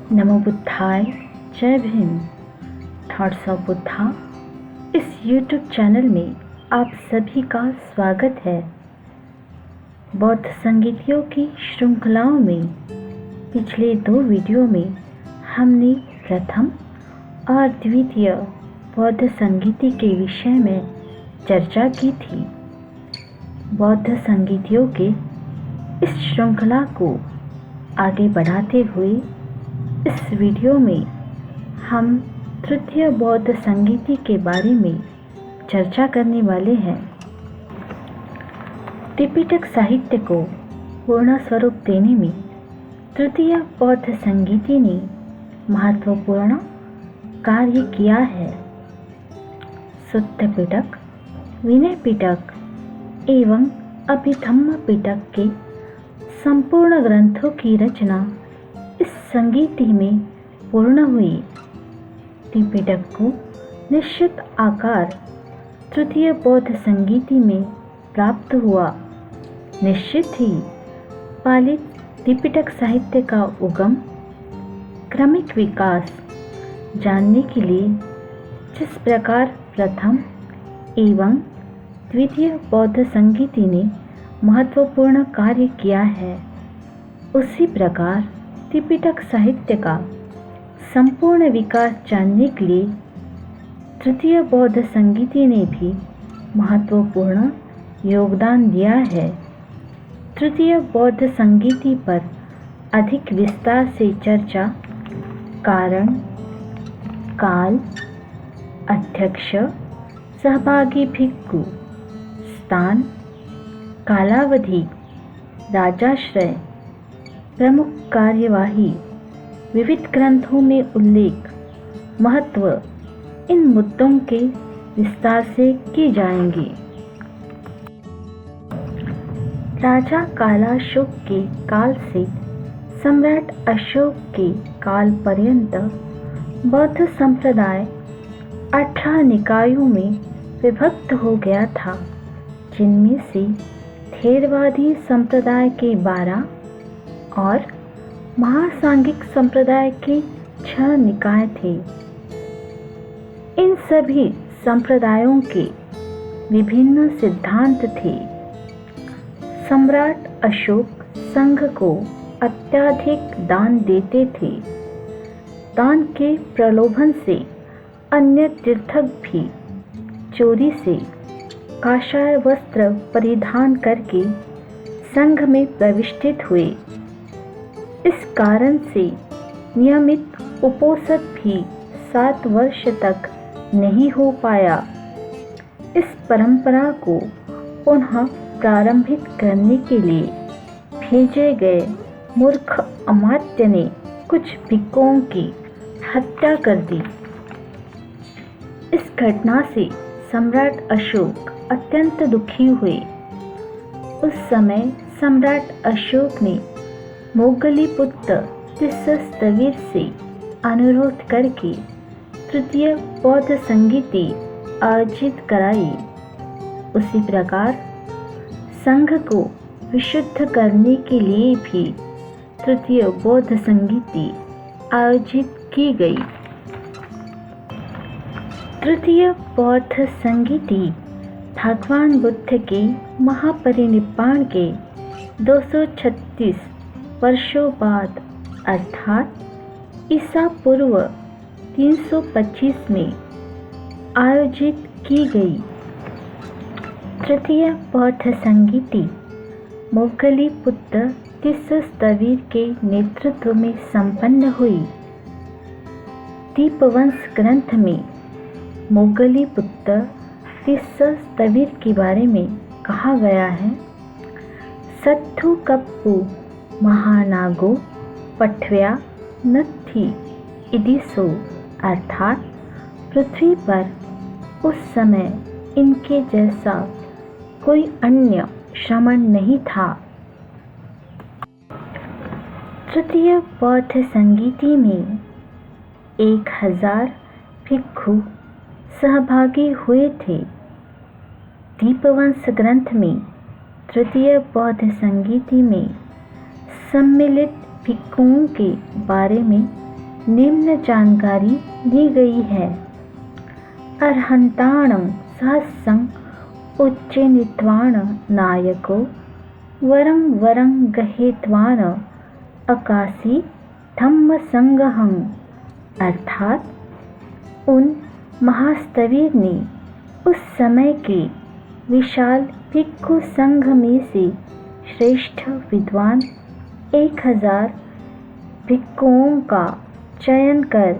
नमो बुद्धाय, जय Bhim. Thoughts of Buddha इस YouTube channel में आप सभी का स्वागत है। बौद्ध संगीतियों की श्रृंखलाओं में पिछले 2 वीडियो में हमने प्रथम और द्वितीय बौद्ध संगीति के विषय में चर्चा की थी। बौद्ध संगीतियों के इस श्रृंखला को आगे बढ़ाते हुए इस वीडियो में हम तृतीय बौद्ध संगीति के बारे में चर्चा करने वाले हैं। त्रिपिटक साहित्य को पूर्ण स्वरूप देने में तृतीय बौद्ध संगीति ने महत्वपूर्ण कार्य किया है। सुत्त पिटक, विनय पिटक एवं अभिधम्म पिटक के संपूर्ण ग्रंथों की रचना इस संगीति में पूर्ण हुई। त्रिपिटक को निश्चित आकार तृतीय बौद्ध संगीति में प्राप्त हुआ। निश्चित ही पाली त्रिपिटक साहित्य का उगम, क्रमिक विकास जानने के लिए जिस प्रकार प्रथम एवं द्वितीय बौद्ध संगीति ने महत्वपूर्ण कार्य किया है, उसी प्रकार त्रिपिटक साहित्य का संपूर्ण विकास जानने के लिए तृतीय बौद्ध संगीति ने भी महत्वपूर्ण योगदान दिया है। तृतीय बौद्ध संगीति पर अधिक विस्तार से चर्चा कारण, काल, अध्यक्ष, सहभागी भिक्खु, स्थान, कालावधि, राजाश्रय, प्रमुख कार्यवाही, विविध ग्रंथों में उल्लेख, महत्व, इन मुद्दों के विस्तार से की जाएंगी। राजा कालाशोक के काल से सम्राट अशोक के काल पर्यंत बौद्ध संप्रदाय 18 निकायों में विभक्त हो गया था, जिनमें से थेरवादी संप्रदाय के 12 और महासांगिक संप्रदाय के 6 निकाय थे। इन सभी संप्रदायों के विभिन्न सिद्धांत थे। सम्राट अशोक संघ को अत्यधिक दान देते थे। दान के प्रलोभन से अन्य तीर्थक भी चोरी से काषाय वस्त्र परिधान करके संघ में प्रविष्टित हुए। इस कारण से नियमित उपोषण भी 7 वर्ष तक नहीं हो पाया। इस परंपरा को पुनः प्रारंभित करने के लिए भेजे गए मूर्ख अमात्य ने कुछ भिक्खुओं की हत्या कर दी। इस घटना से सम्राट अशोक अत्यंत दुखी हुए। उस समय सम्राट अशोक ने मोगलीपुत्र तिस्सस्तवीर से अनुरोध करके तृतीय बौद्ध संगीति आयोजित कराई। उसी प्रकार संघ को विशुद्ध करने के लिए भी तृतीय बौद्ध संगीति आयोजित की गई। तृतीय बौद्ध संगीति भगवान बुद्ध के महापरिनिर्वाण के 236 वर्षों बाद अर्थात ईसा पूर्व 325 में आयोजित की गई। तृतीय बौद्ध संगीति मोगलीपुत्र तिस्सस्तवीर के नेतृत्व में संपन्न हुई। दीपवंश ग्रंथ में मोगलीपुत्र तिस्सस्तवीर के बारे में कहा गया है। सत्थु कप्पु महानागो पठव्या नत्थि इदिसो, अर्थात पृथ्वी पर उस समय इनके जैसा कोई अन्य श्रमण नहीं था। तृतीय बौद्ध संगीति में 1000 भिक्खु सहभागी हुए थे। दीपवंश ग्रंथ में तृतीय बौद्ध संगीति में सम्मिलित भिक्खुओं के बारे में निम्न जानकारी दी गई है। अर्हन्ताणं सहस्रं उच्चनीत्वान् नायको वरं वरं गहेत्वान् अकाशी धम्म संगहं, अर्थात उन महास्तवीर ने उस समय के विशाल भिक्षु संघ में से श्रेष्ठ विद्वान 1000 भिक्षुओं का चयन कर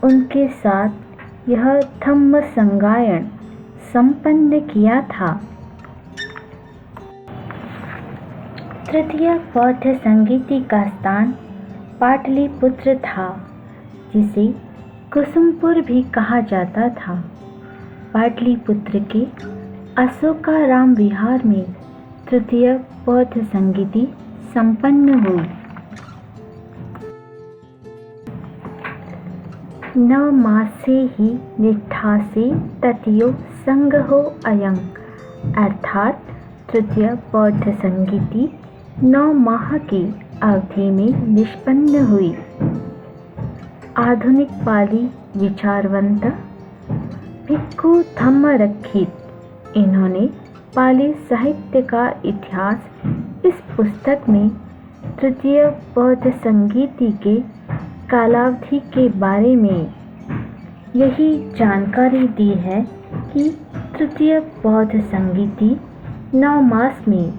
उनके साथ यह धम्म संगायन संपन्न किया था। तृतीय बौद्ध संगीति का स्थान पाटलिपुत्र था, जिसे कुसुमपुर भी कहा जाता था। पाटलिपुत्र के अशोकाराम विहार में तृतीय बौद्ध संगीति संपन्न हुई। न मासे ही निष्ठासे ततियो संगहो अयं, अर्थात तृतीय बौद्ध संगीति 9 माह की अवधि में निष्पन्न हुई। आधुनिक पाली विचारवंत भिक्खु धम्मरक्षित, इन्होंने पाली साहित्य का इतिहास इस पुस्तक में तृतीय बौद्ध संगीति के कालावधि के बारे में यही जानकारी दी है कि तृतीय बौद्ध संगीति 9 मास में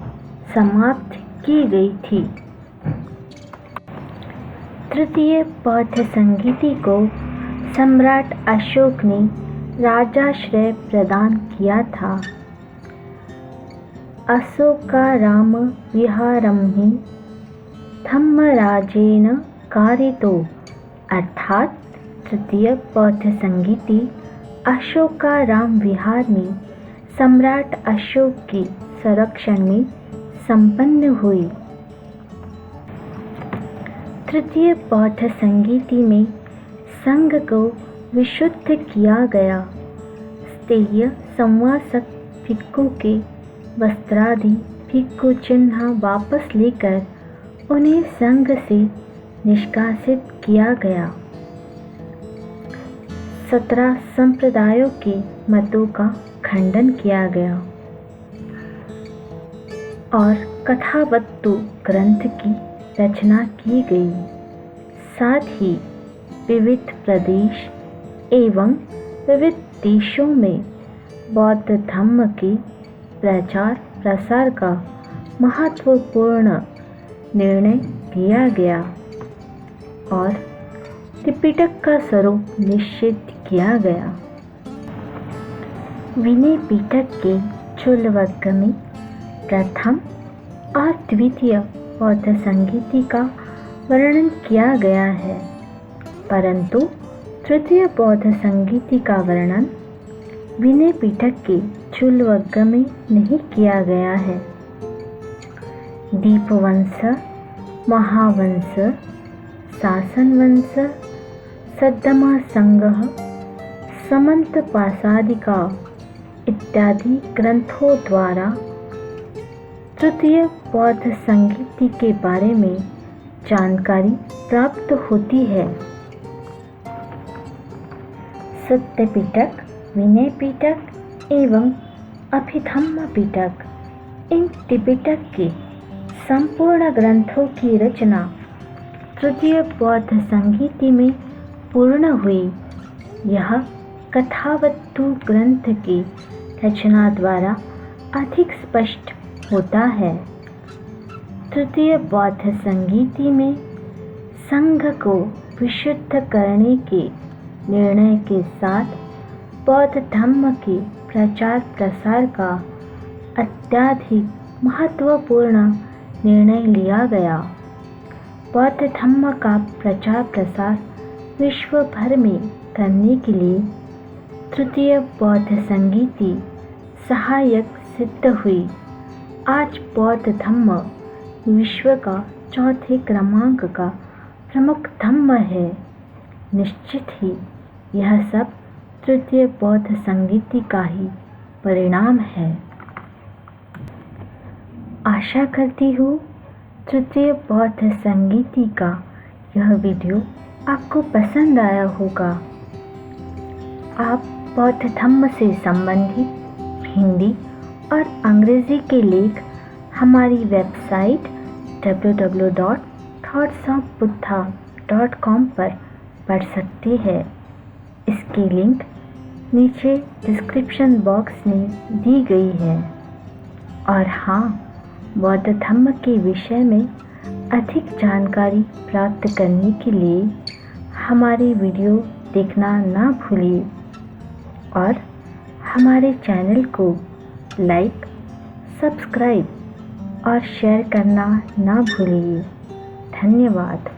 समाप्त की गई थी। तृतीय बौद्ध संगीति को सम्राट अशोक ने राजाश्रय प्रदान किया था। अशोकाराम विहारं धम्मराजेन कारितो, अर्थात तृतीय बौद्ध संगीति अशोकाराम विहार में सम्राट अशोक के संरक्षण में संपन्न हुई। तृतीय बौद्ध संगीति में संघ को विशुद्ध किया गया। स्थेय संवासक भिक्खु के वस्त्रादि भिक्खु चिन्ह वापस लेकर उन्हें संघ से निष्कासित किया गया। 17 संप्रदायों के मतों का खंडन किया गया और कथावस्तु ग्रंथ की रचना की गई। साथ ही विविध प्रदेश एवं विविध देशों में बौद्ध धर्म के प्रचार प्रसार का महत्वपूर्ण निर्णय लिया गया और त्रिपिटक का स्वरूप निश्चित किया गया। विनय पिटक के चूल वर्ग में प्रथम और द्वितीय बौद्ध संगीति का वर्णन किया गया है, परंतु तृतीय बौद्ध संगीति का वर्णन विनय पिटक के चूल वर्ग में नहीं किया गया है। दीपवंश, महावंश, शासनवंश, सद्धम्मा संग्रह, समंत पासादिका इत्यादि ग्रंथों द्वारा तृतीय बौद्ध संगीति के बारे में जानकारी प्राप्त होती है। सत्य पिटक, विनय पिटक एवं अभिधम्म पिटक, इन त्रिपिटक के संपूर्ण ग्रंथों की रचना तृतीय बौद्ध संगीति में पूर्ण हुई। यह कथावस्तु ग्रंथ की रचना द्वारा अधिक स्पष्ट होता है। तृतीय बौद्ध संगीति में संघ को विशुद्ध करने के निर्णय के साथ बौद्ध धर्म के प्रचार प्रसार का अत्यधिक महत्वपूर्ण निर्णय लिया गया। बौद्ध धर्म का प्रचार प्रसार विश्व भर में करने के लिए तृतीय बौद्ध संगीति सहायक सिद्ध हुई। आज बौद्ध धर्म विश्व का चौथे क्रमांक का प्रमुख धर्म है। निश्चित ही यह सब तृतीय बौद्ध संगीति का ही परिणाम है। आशा करती हूँ तृतीय बौद्ध संगीति का यह वीडियो आपको पसंद आया होगा। आप बौद्ध धम्म से संबंधित हिंदी और अंग्रेजी के लेख हमारी वेबसाइट www.thoughtsofbuddha.com पर पढ़ सकते हैं। इसकी लिंक नीचे डिस्क्रिप्शन बॉक्स में दी गई है। और हाँ, बौद्ध धम्म के विषय में अधिक जानकारी प्राप्त करने के लिए हमारी वीडियो देखना ना भूलिए और हमारे चैनल को लाइक, सब्सक्राइब और शेयर करना ना भूलिए। धन्यवाद।